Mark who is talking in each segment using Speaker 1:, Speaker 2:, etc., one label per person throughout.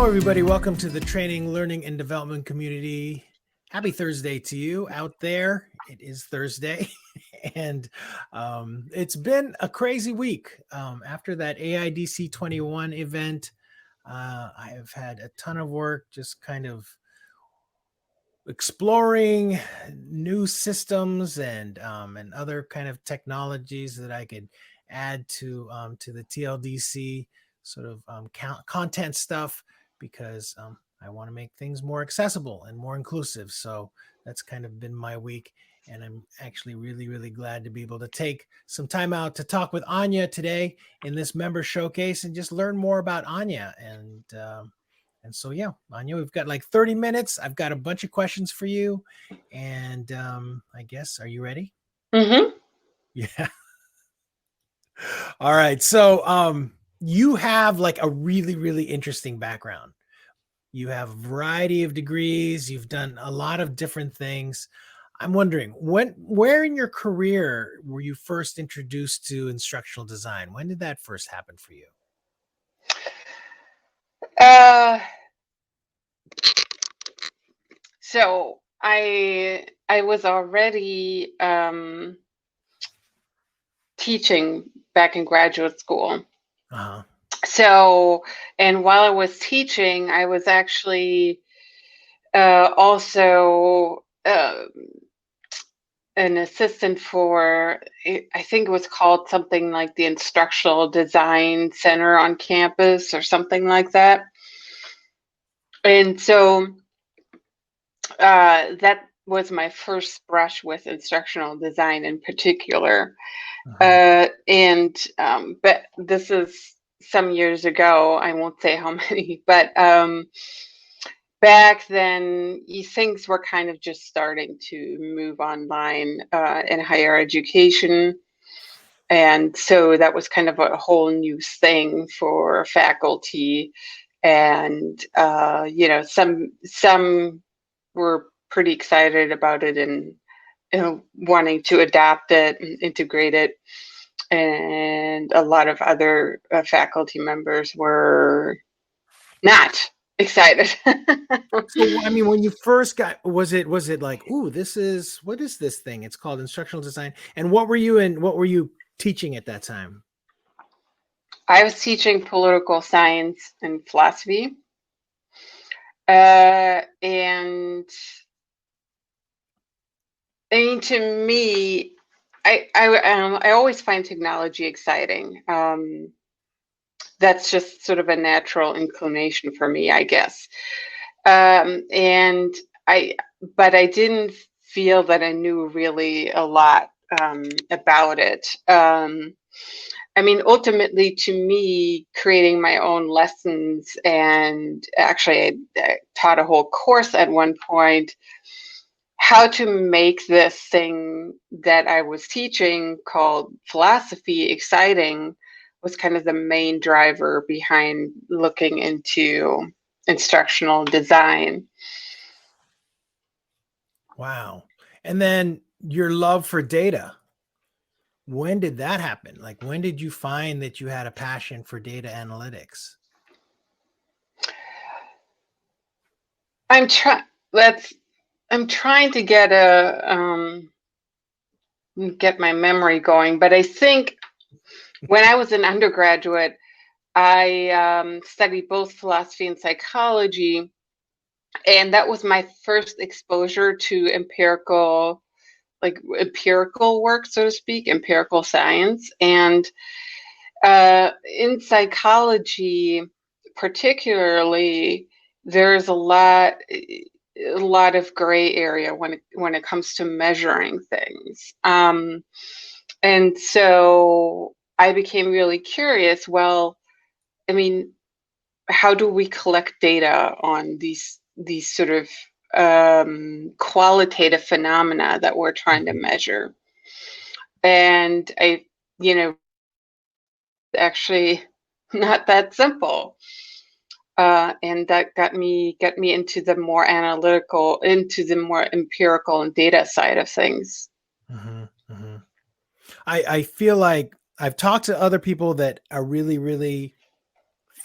Speaker 1: Hello, everybody. Welcome to the Training, Learning, and Development Community. Happy Thursday to you out there. It is Thursday, and it's been a crazy week. After that AIDC 21 event, I have had a ton of work just kind of exploring new systems and other kind of technologies that I could add to the TLDC sort of content stuff, because I want to make things more accessible and more inclusive. So that's kind of been my week. And I'm actually really, really glad to be able to take some time out to talk with Anja today in this member showcase and just learn more about Anja. And so, yeah, Anja, we've got like 30 minutes. I've got a bunch of questions for you. And I guess, are you ready?
Speaker 2: Mm-hmm.
Speaker 1: Yeah. All right. So you have like a really, really interesting background. You have a variety of degrees. You've done a lot of different things. I'm wondering, where in your career were you first introduced to instructional design? When did that first happen for you?
Speaker 2: So I was already teaching back in graduate school.
Speaker 1: Uh-huh.
Speaker 2: So, and while I was teaching, I was actually also an assistant for, I think it was called something like the Instructional Design Center on campus or something like that. And so that was my first brush with instructional design in particular.
Speaker 1: Uh-huh.
Speaker 2: But this is some years ago. I won't say how many, but back then things were kind of just starting to move online in higher education. And so that was kind of a whole new thing for faculty. And, some were pretty excited about it and wanting to adapt it and integrate it. And a lot of other faculty members were not excited.
Speaker 1: So, I mean, when you first got, was it like, ooh, what is this thing? It's called instructional design. And what were you teaching at that time?
Speaker 2: I was teaching political science and philosophy. And I mean, to me, I always find technology exciting. That's just sort of a natural inclination for me, I guess. And but I didn't feel that I knew really a lot about it. I mean, ultimately, to me, creating my own lessons, and actually, I taught a whole course at one point, how to make this thing that I was teaching called philosophy exciting was kind of the main driver behind looking into instructional design.
Speaker 1: Wow. And then your love for data. When did that happen? Like, when did you find that you had a passion for data analytics?
Speaker 2: I'm trying. I'm trying to get my memory going, but I think when I was an undergraduate, I studied both philosophy and psychology, and that was my first exposure to empirical work, so to speak, empirical science. And in psychology, particularly, there's a lot of gray area when it comes to measuring things. And so I became really curious. Well, I mean, how do we collect data on these sort of qualitative phenomena that we're trying to measure? And actually not that simple. And that got me into the more analytical, into the more empirical and data side of things.
Speaker 1: Mm-hmm, mm-hmm. I feel like I've talked to other people that are really, really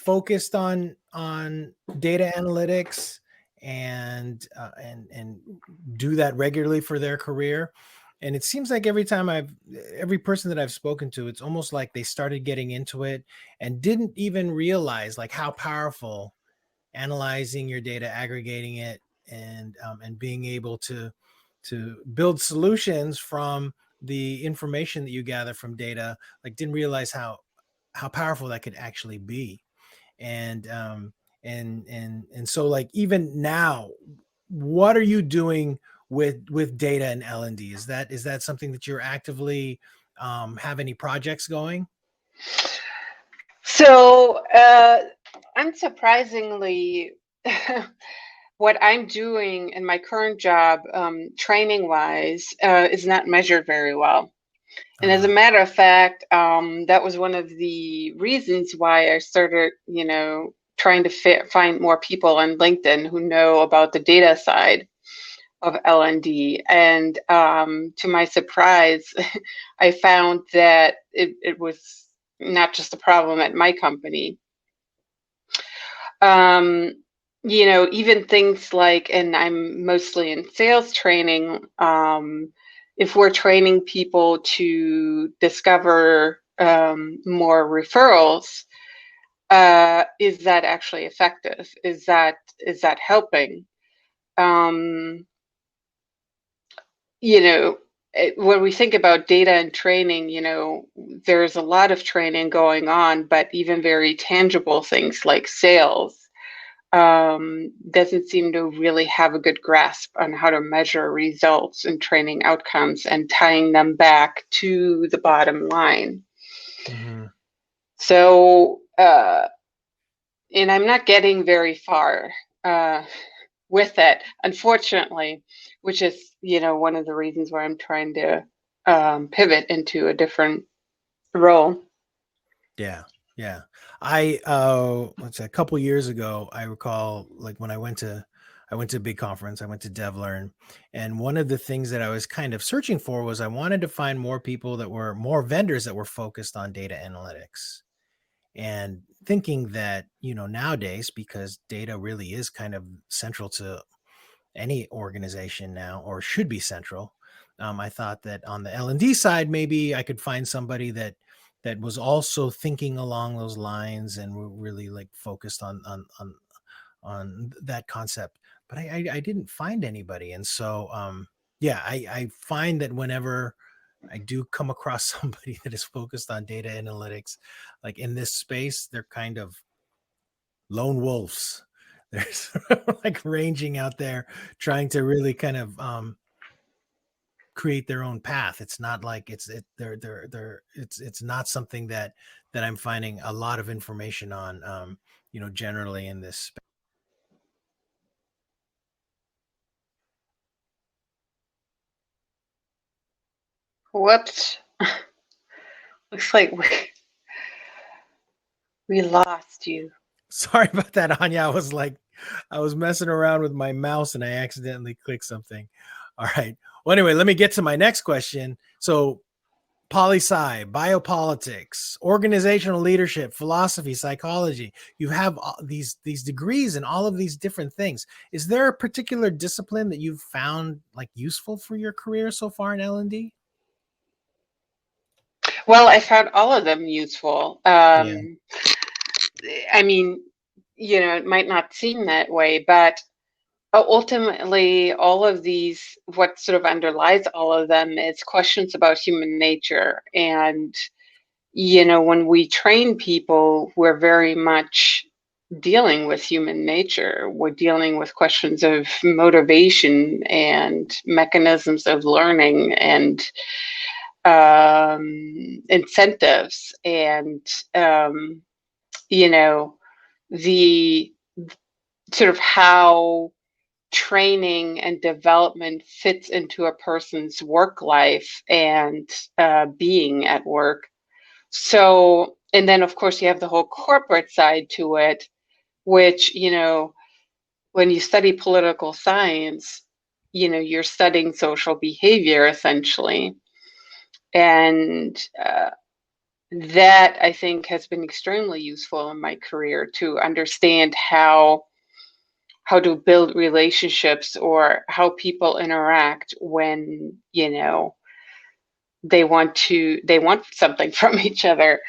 Speaker 1: focused on data analytics and do that regularly for their career. And it seems like every person that I've spoken to, it's almost like they started getting into it and didn't even realize like how powerful analyzing your data, aggregating it, and being able to build solutions from the information that you gather from data, like didn't realize how powerful that could actually be. And so like even now, what are you doing with data and L&D? Is that something that you're actively have any projects going?
Speaker 2: So, unsurprisingly, what I'm doing in my current job, training wise, is not measured very well. And as a matter of fact, that was one of the reasons why I started, trying to find more people on LinkedIn who know about the data side of L&D. And to my surprise, I found that it was not just a problem at my company. Even things like, and I'm mostly in sales training, if we're training people to discover more referrals, is that actually effective? Is that helping? When we think about data and training, there's a lot of training going on, but even very tangible things like sales doesn't seem to really have a good grasp on how to measure results and training outcomes and tying them back to the bottom line.
Speaker 1: Mm-hmm.
Speaker 2: So, and I'm not getting very far with it, unfortunately, which is, one of the reasons why I'm trying to pivot into a different role.
Speaker 1: Yeah. I let's say a couple years ago, I recall like when I went to a big conference, I went to DevLearn, and one of the things that I was kind of searching for was I wanted to find more vendors that were focused on data analytics. And thinking that, nowadays, because data really is kind of central to any organization now, or should be central, I thought that on the L&D side, maybe I could find somebody that was also thinking along those lines and really like focused on that concept. But I didn't find anybody. And so, I find that whenever I do come across somebody that is focused on data analytics, like in this space, they're kind of lone wolves. They're sort of like ranging out there, trying to really kind of create their own path. It's not like it's not something that I'm finding a lot of information on, generally in this space.
Speaker 2: Whoops. Looks like we lost you.
Speaker 1: Sorry about that, Anya. I was messing around with my mouse and I accidentally clicked something. All right. Well, anyway, let me get to my next question. So, poli-sci, biopolitics, organizational leadership, philosophy, psychology. You have these degrees in all of these different things. Is there a particular discipline that you've found like useful for your career so far in L&D?
Speaker 2: Well, I found all of them useful.
Speaker 1: Yeah.
Speaker 2: I mean, it might not seem that way, but ultimately, all of these, what sort of underlies all of them is questions about human nature. And, when we train people, we're very much dealing with human nature. We're dealing with questions of motivation and mechanisms of learning and incentives and, the sort of how training and development fits into a person's work life and being at work. So, and then of course you have the whole corporate side to it, which, when you study political science, you're studying social behavior essentially. And that I think has been extremely useful in my career to understand how to build relationships or how people interact when, they want something from each other,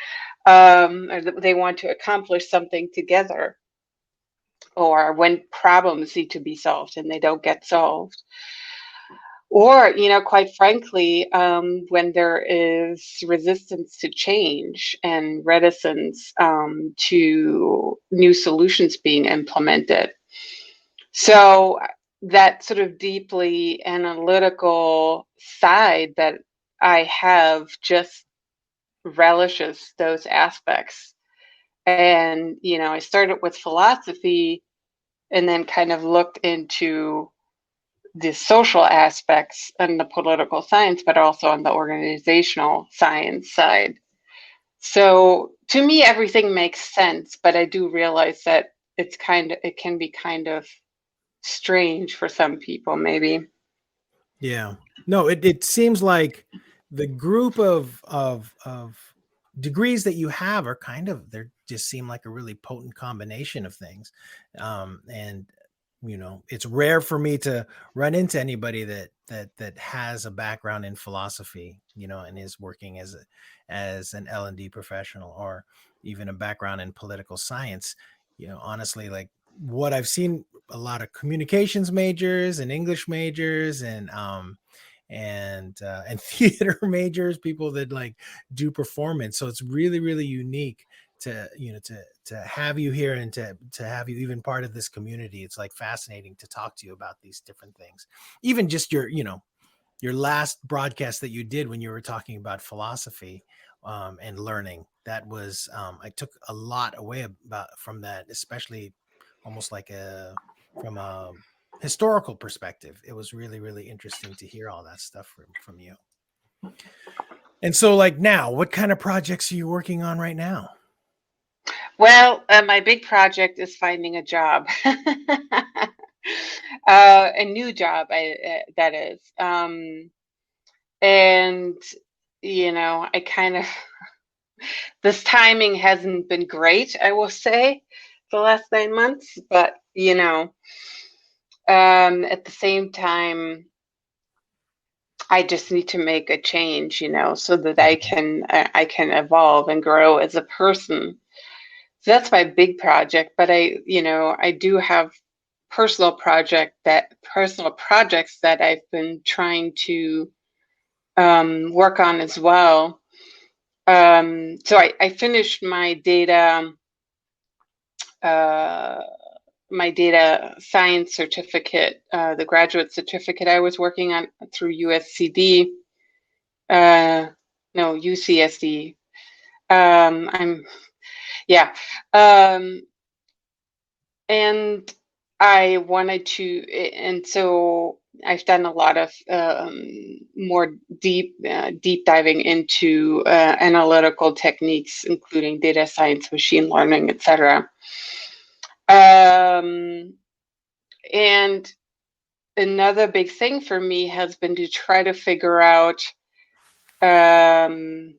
Speaker 2: or they want to accomplish something together, or when problems need to be solved and they don't get solved. Or, quite frankly, when there is resistance to change and reticence to new solutions being implemented. So that sort of deeply analytical side that I have just relishes those aspects. And, I started with philosophy and then kind of looked into the social aspects and the political science, but also on the organizational science side. So to me, everything makes sense, but I do realize that it can be kind of strange for some people, maybe.
Speaker 1: Yeah. No, it seems like the group of degrees that you have are kind of, they just seem like a really potent combination of things. And it's rare for me to run into anybody that has a background in philosophy, and is working as an L&D professional, or even a background in political science. Honestly, like what I've seen, a lot of communications majors and English majors and theater majors, people that like do performance. So it's really, really unique to have you here, and to have you even part of this community. It's like fascinating to talk to you about these different things. Even just your last broadcast that you did when you were talking about philosophy, and learning, that was, I took a lot away from that, especially almost like from a historical perspective. It was really, really interesting to hear all that stuff from you. And so, like, now, what kind of projects are you working on right now?
Speaker 2: Well, my big project is finding a job, a new job, that is. And, I kind of, this timing hasn't been great, I will say, the last 9 months, but, at the same time, I just need to make a change, so that I can evolve and grow as a person. So that's my big project, but I do have personal projects that I've been trying to work on as well. So I finished uh, my data science certificate, the graduate certificate I was working on through USCD, no, UCSD. I'm Yeah. Um, and I wanted to, and so I've done a lot of more deep diving into analytical techniques, including data science, machine learning, etc. Um, and another big thing for me has been to try to figure out, um,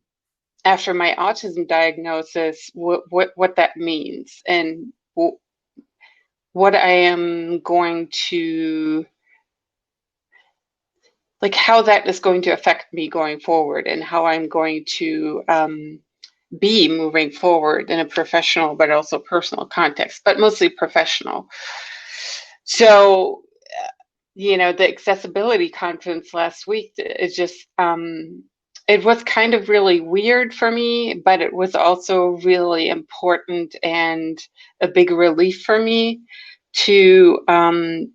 Speaker 2: after my autism diagnosis, what that means, and what I am going to, like, how that is going to affect me going forward, and how I'm going to be moving forward in a professional but also personal context, but mostly professional. So, the accessibility conference last week is just, it was kind of really weird for me, but it was also really important and a big relief for me to um,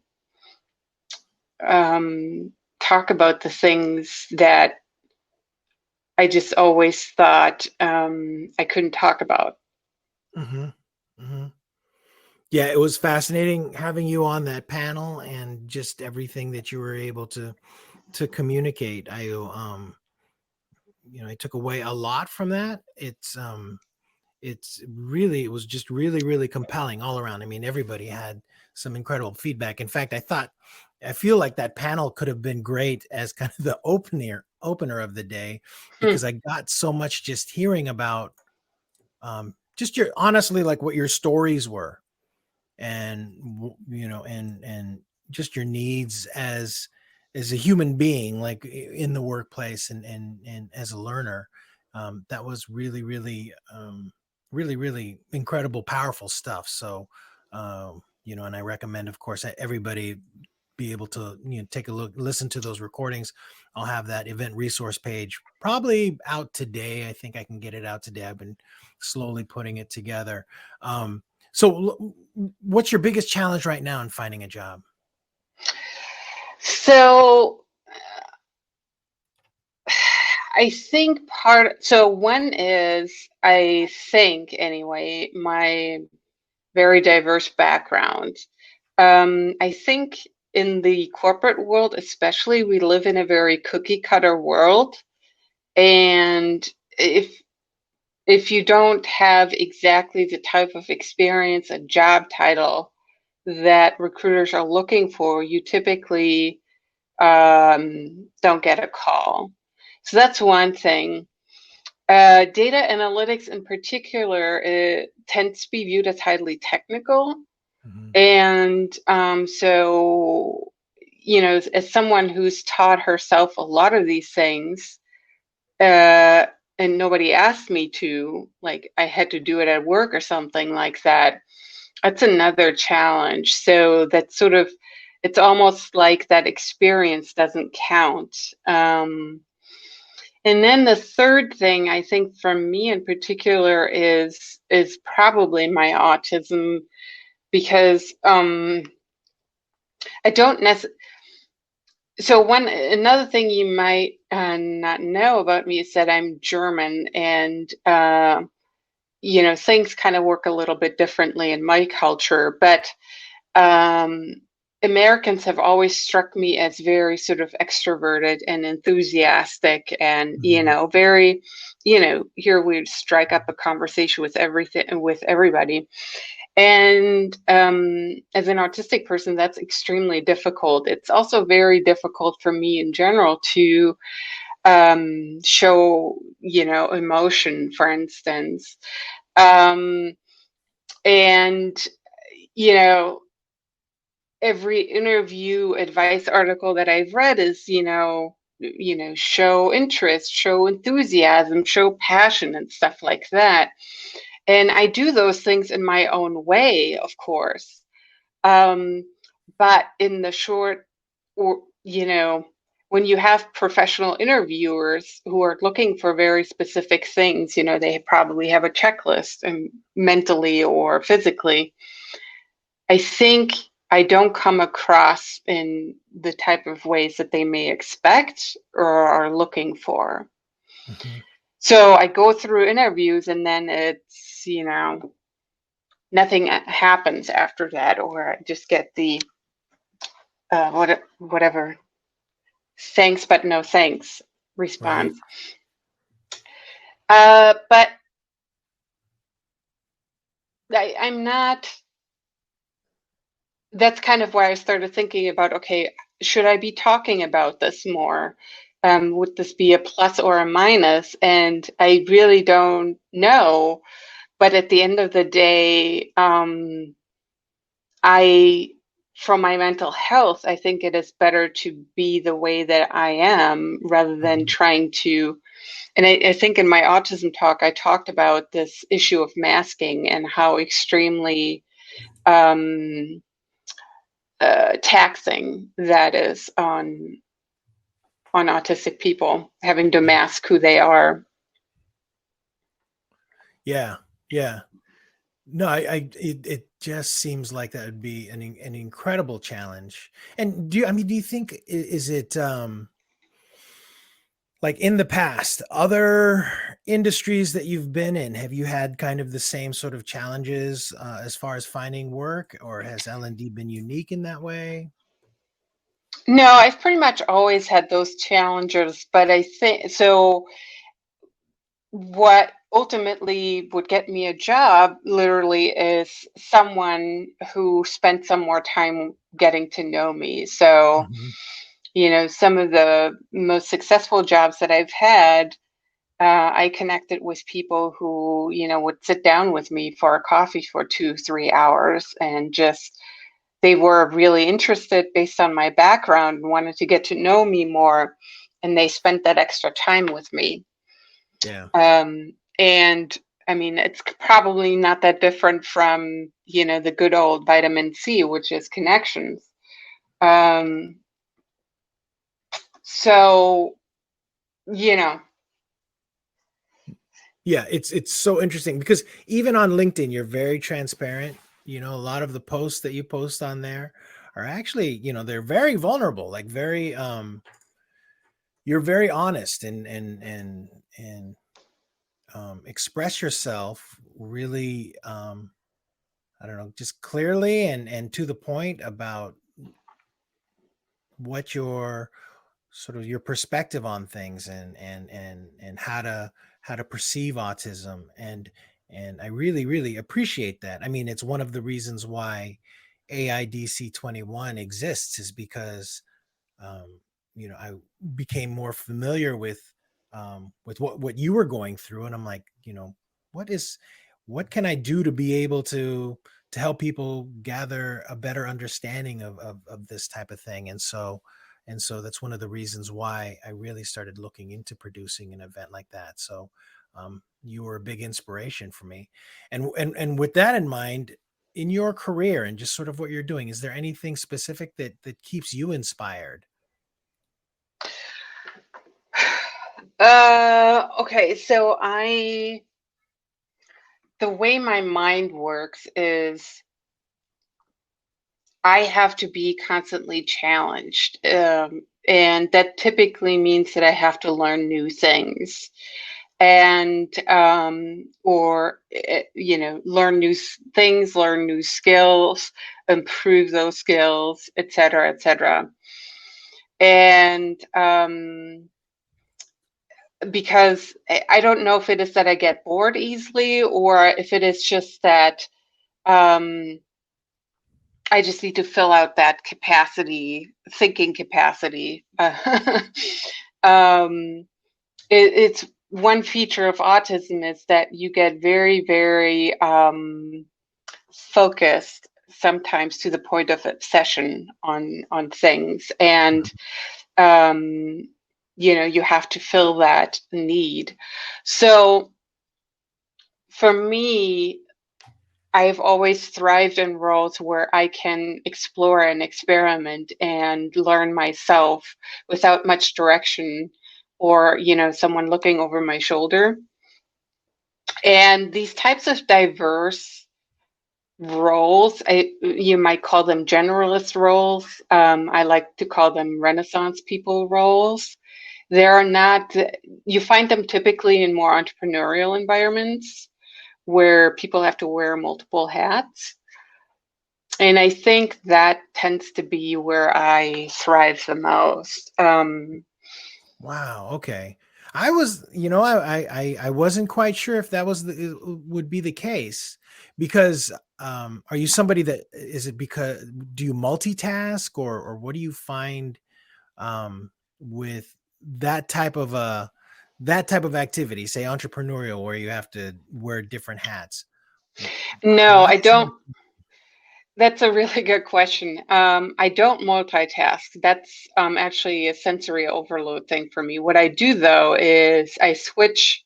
Speaker 2: talk about the things that I just always thought I couldn't talk about.
Speaker 1: Hmm. Hmm. Yeah, it was fascinating having you on that panel, and just everything that you were able to communicate. I took away a lot from that. It was just really, really compelling all around. I mean, everybody had some incredible feedback. In fact, I thought I feel like that panel could have been great as kind of the opener of the day,
Speaker 2: Hmm.
Speaker 1: because I got so much just hearing about just your honestly like what your stories were, and and just your needs as a human being, like in the workplace and as a learner. That was really incredible, powerful stuff. So and I recommend, of course, that everybody be able to take a look, listen to those recordings. I'll have that event resource page probably out today. I think I can get it out today. I've been slowly putting it together. So what's your biggest challenge right now in finding a job?
Speaker 2: So I think one is, I think anyway, my very diverse background. I think in the corporate world, especially, we live in a very cookie cutter world. And if you don't have exactly the type of experience and job title that recruiters are looking for, you typically don't get a call. So that's one thing. Data analytics in particular, it tends to be viewed as highly technical.
Speaker 1: Mm-hmm.
Speaker 2: And so, as someone who's taught herself a lot of these things, and nobody asked me to, like I had to do it at work or something like that, that's another challenge. So that's sort of, it's almost like that experience doesn't count. And then the third thing, I think, for me in particular is probably my autism, because I don't necessarily. So another thing you might not know about me is that I'm German, and things kind of work a little bit differently in my culture. But Americans have always struck me as very sort of extroverted and enthusiastic, and
Speaker 1: Mm-hmm.
Speaker 2: very, here we'd strike up a conversation with everybody. And as an autistic person, that's extremely difficult. It's also very difficult for me in general to show, emotion, for instance. Um, and, you know, every interview advice article that I've read is, show interest, show enthusiasm, show passion, and stuff like that. And I do those things in my own way, of course. Um, but in the short, or, when you have professional interviewers who are looking for very specific things, they probably have a checklist, and mentally or physically. I think I don't come across in the type of ways that they may expect or are looking for.
Speaker 1: Mm-hmm.
Speaker 2: So I go through interviews, and then it's, nothing happens after that, or I just get the whatever, thanks but no thanks
Speaker 1: Right.
Speaker 2: response. But I'm not. That's kind of why I started thinking about, okay, should I be talking about this more? Would this be a plus or a minus? And I really don't know. But at the end of the day, for my mental health, I think it is better to be the way that I am rather than
Speaker 1: Mm-hmm.
Speaker 2: trying to. And I think in my autism talk, I talked about this issue of masking and how extremely um, taxing that is on autistic people, having to
Speaker 1: Yeah.
Speaker 2: mask who they are.
Speaker 1: Yeah. Yeah. No, it just seems like that would be an incredible challenge. And do you think, is it like in the past, other industries that you've been in, have you had kind of the same sort of challenges as far as finding work, or has L&D been unique in that way?
Speaker 2: No, I've pretty much always had those challenges, but I think so. what ultimately would get me a job literally is someone who spent some more time getting to know me. So,
Speaker 1: Mhm.
Speaker 2: some of the most successful jobs that I've had, I connected with people who, would sit down with me for a coffee for 2, 3 hours and just they were really interested based on my background and wanted to get to know me more. And they spent that extra time with me.
Speaker 1: Yeah.
Speaker 2: And I mean, it's probably not that different from, the good old vitamin C, which is connections. Um, so, you know,
Speaker 1: Yeah, it's so interesting because even on LinkedIn, you're very transparent. A lot of the posts that you post on there are actually, they're very vulnerable, like very you're very honest and express yourself really I don't know, just clearly and to the point about what your sort of your perspective on things and how to perceive autism and I really appreciate that. I mean, it's one of the reasons why AIDC 21 exists is because I became more familiar with what you were going through, and I'm like, what is what can I do to be able to help people gather a better understanding of this type of thing, and so that's one of the reasons why I really started looking into producing an event like that. So you were a big inspiration for me, and with that in mind, in your career and just sort of what you're doing, is there anything specific that keeps you inspired?
Speaker 2: okay. So the way my mind works is I have to be constantly challenged. And that typically means that I have to learn new things and or learn things, learn new skills, improve those skills, et cetera, et cetera. And because I don't know if it is that I get bored easily or if it is just that um, I just need to fill out that capacity, thinking capacity. um, it's one feature of autism is that you get very, very focused, sometimes to the point of obsession on things, and um, you have to fill that need. So for me, I've always thrived in roles where I can explore and experiment and learn myself without much direction or, someone looking over my shoulder. And these types of diverse roles, you might call them generalist roles. I like to call them Renaissance people roles. They're not, you find them typically in more entrepreneurial environments where people have to wear multiple hats. And I think that tends to be where I thrive the most.
Speaker 1: Wow. Okay. I was, I wasn't quite sure if that would be the case because are you somebody that is it because do you multitask or what do you find with that type of that type of activity, say entrepreneurial, where you have to wear different hats?
Speaker 2: No,
Speaker 1: Why
Speaker 2: I
Speaker 1: is that?
Speaker 2: don't. That's a really good question. I don't multitask. That's actually a sensory overload thing for me. What I do though is I switch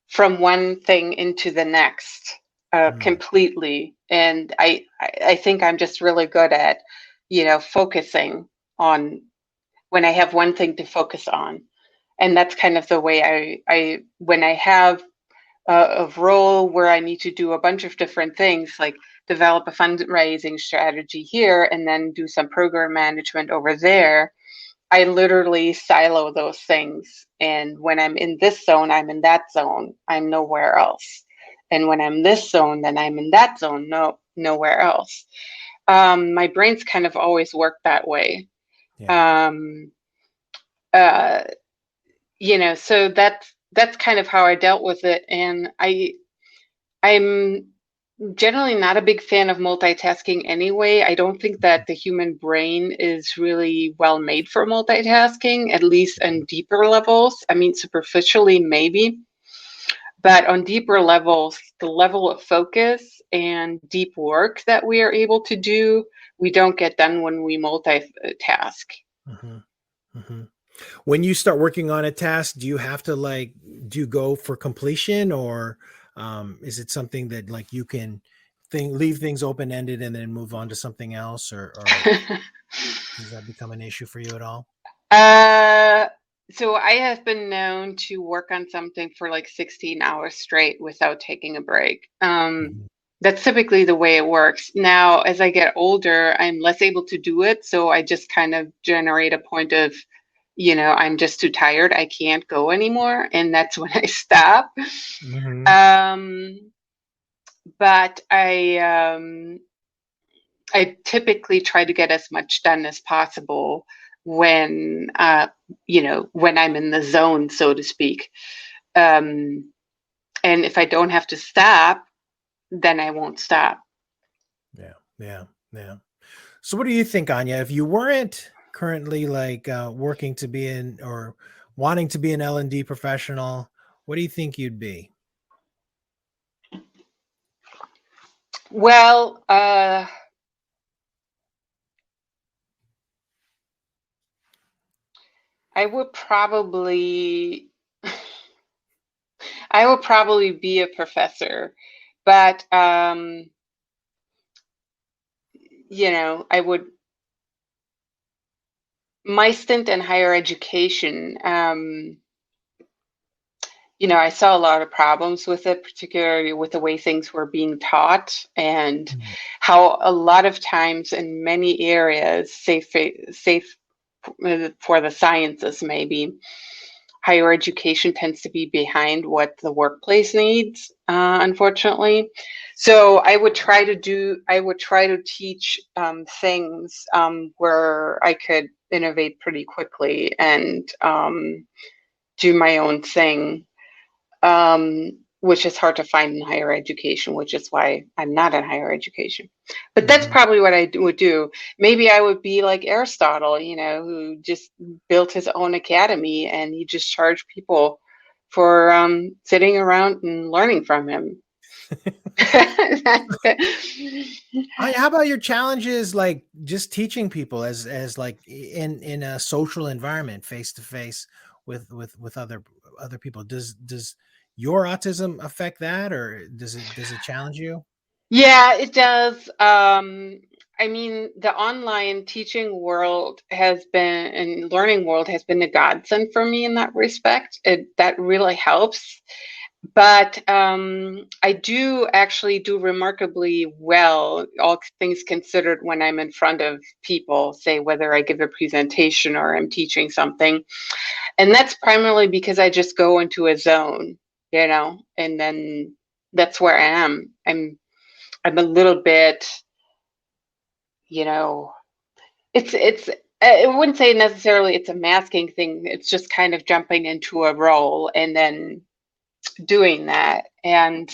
Speaker 2: from one thing into the next
Speaker 1: Mm,
Speaker 2: completely, and I think I'm just really good at focusing on when I have one thing to focus on, and that's kind of the way I when I have a role where I need to do a bunch of different things, like develop a fundraising strategy here and then do some program management over there. I literally silo those things. And when I'm in this zone, I'm in that zone. I'm nowhere else. And when I'm this zone, then I'm in that zone. No, nowhere else. My brain's kind of always worked that way.
Speaker 1: yeah.
Speaker 2: Um, uh, so that's kind of how I dealt with it. And I'm generally not a big fan of multitasking anyway. I don't think that the human brain is really well made for multitasking, at least on deeper levels. I mean, superficially, maybe. But on deeper levels, the level of focus and deep work that we are able to do, we don't get done when we multitask.
Speaker 1: Mhm. Mhm. When you start working on a task, do you have to do you go for completion, or is it something that you can leave things open ended and then move on to something else, or does that become an issue for you at all?
Speaker 2: uh, so I have been known to work on something for like 16 hours straight without taking a break.
Speaker 1: Mhm.
Speaker 2: That's typically the way it works. Now, as I get older, I'm less able to do it, so I just kind of generate a point of, I'm just too tired. I can't go anymore, and that's when I stop.
Speaker 1: Mhm.
Speaker 2: Um, but I typically try to get as much done as possible when when I'm in the zone, so to speak. Um, and if I don't have to stop, then I won't stop.
Speaker 1: Yeah, yeah, yeah. So what do you think, Anya? If you weren't currently working to be in or wanting to be an L&D professional, what do you think you'd be?
Speaker 2: Well, I would probably I would probably be a professor, but I would my stint in higher education. I saw a lot of problems with it, particularly with the way things were being taught and
Speaker 1: Mhm.
Speaker 2: how a lot of times in many areas, safe for the sciences, maybe higher education tends to be behind what the workplace needs, unfortunately. So I would try to teach things where I could innovate pretty quickly and do my own thing, which is hard to find in higher education, which is why I'm not in higher education. But that's
Speaker 1: Mhm.
Speaker 2: probably what would do. Maybe I would be like Aristotle, who just built his own academy and he just charged people for sitting around and learning from him. That's it.
Speaker 1: How about your challenges, just teaching people as in a social environment, face to face with other people? Does your autism affect that, or does it challenge you?
Speaker 2: Yeah, it does. I mean, the online teaching world has been and learning world has been a godsend for me in that respect. That really helps. But I do actually do remarkably well, all things considered, when I'm in front of people, say whether I give a presentation or I'm teaching something. And that's primarily because I just go into a zone, and then that's where I am. I'm a little bit, you know, it's I wouldn't say necessarily it's a masking thing. It's just kind of jumping into a role and then doing that. And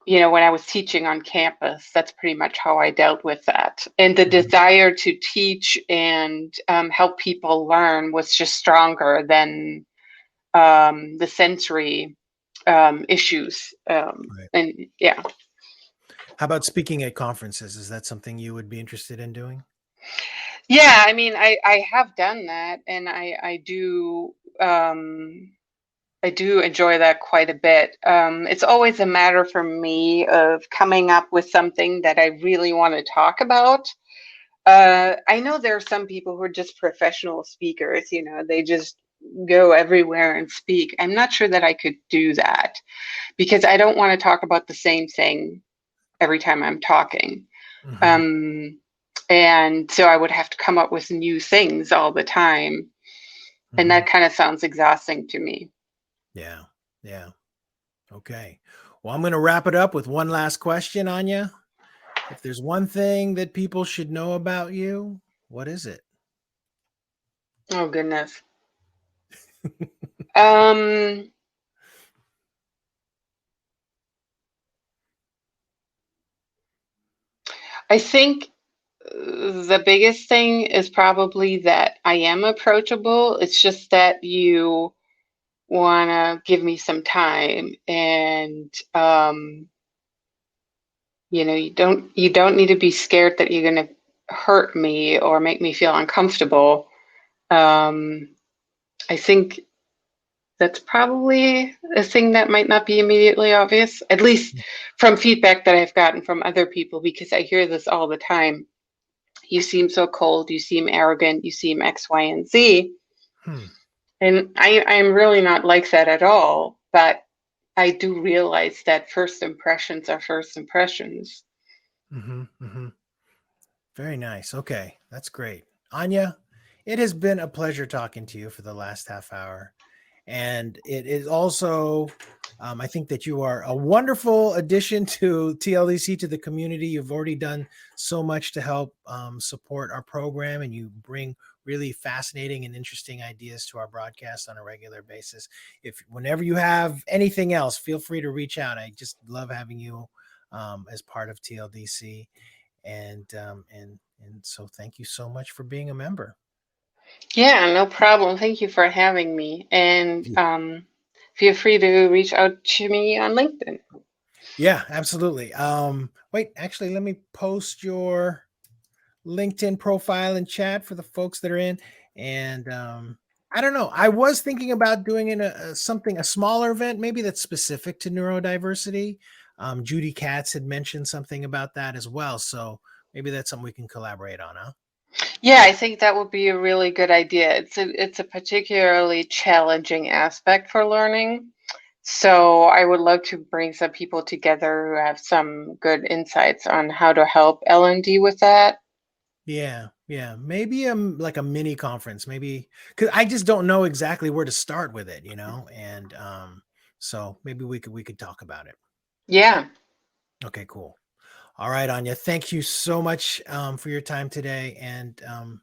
Speaker 2: when I was teaching on campus, that's pretty much how I dealt with that. And the
Speaker 1: Mhm.
Speaker 2: desire to teach and help people learn was just stronger than the sensory issues.
Speaker 1: Right.
Speaker 2: And yeah.
Speaker 1: How about speaking at conferences? Is that something you would be interested in doing?
Speaker 2: Yeah, I mean, I have done that, and I do enjoy that quite a bit. It's always a matter for me of coming up with something that I really want to talk about. I know there are some people who are just professional speakers, they just go everywhere and speak. I'm not sure that I could do that because I don't want to talk about the same thing every time I'm talking.
Speaker 1: Hmm.
Speaker 2: Um, and so I would have to come up with new things all the time. And
Speaker 1: Hmm.
Speaker 2: that kind of sounds exhausting to me.
Speaker 1: Yeah. Yeah. Okay. Well, I'm going to wrap it up with one last question, Anya. If there's one thing that people should know about you, what is it?
Speaker 2: Oh, goodness. I think the biggest thing is probably that I am approachable. It's just that you want to give me some time, and you don't need to be scared that you're going to hurt me or make me feel uncomfortable. I think that's probably a thing that might not be immediately obvious, at least from feedback that I've gotten from other people, because I hear this all the time. You seem so cold, you seem arrogant, you seem X, Y, and Z.
Speaker 1: Hmm.
Speaker 2: And I'm really not like that at all. But I do realize that first impressions are first impressions.
Speaker 1: Mm-hmm, mm-hmm. Very nice. Okay, that's great. Anja, it has been a pleasure talking to you for the last half hour. And it is also, I think that you are a wonderful addition to TLDC, to the community. You've already done so much to help support our program, and you bring really fascinating and interesting ideas to our broadcast on a regular basis. If whenever you have anything else, feel free to reach out. I just love having you as part of TLDC, and so thank you so much for being a member.
Speaker 2: Yeah, no problem. Thank you for having me. And feel free to reach out to me on LinkedIn.
Speaker 1: Yeah, absolutely. Wait, actually, let me post your LinkedIn profile in chat for the folks that are in. And I don't know. I was thinking about doing a smaller event, maybe that's specific to neurodiversity. Judy Katz had mentioned something about that as well. So maybe that's something we can collaborate on, huh?
Speaker 2: Yeah, I think that would be a really good idea. It's a particularly challenging aspect for learning. So I would love to bring some people together who have some good insights on how to help L&D with that.
Speaker 1: Yeah, yeah. Maybe like a mini conference, maybe, because I just don't know exactly where to start with it, and so maybe we could talk about it.
Speaker 2: Yeah.
Speaker 1: Okay, cool. All right, Anya. Thank you so much for your time today, and I'm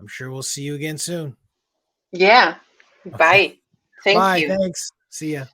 Speaker 1: sure we'll see you again soon.
Speaker 2: Yeah.
Speaker 1: Okay.
Speaker 2: Bye. Thank
Speaker 1: Bye.
Speaker 2: you.
Speaker 1: Thanks. See ya.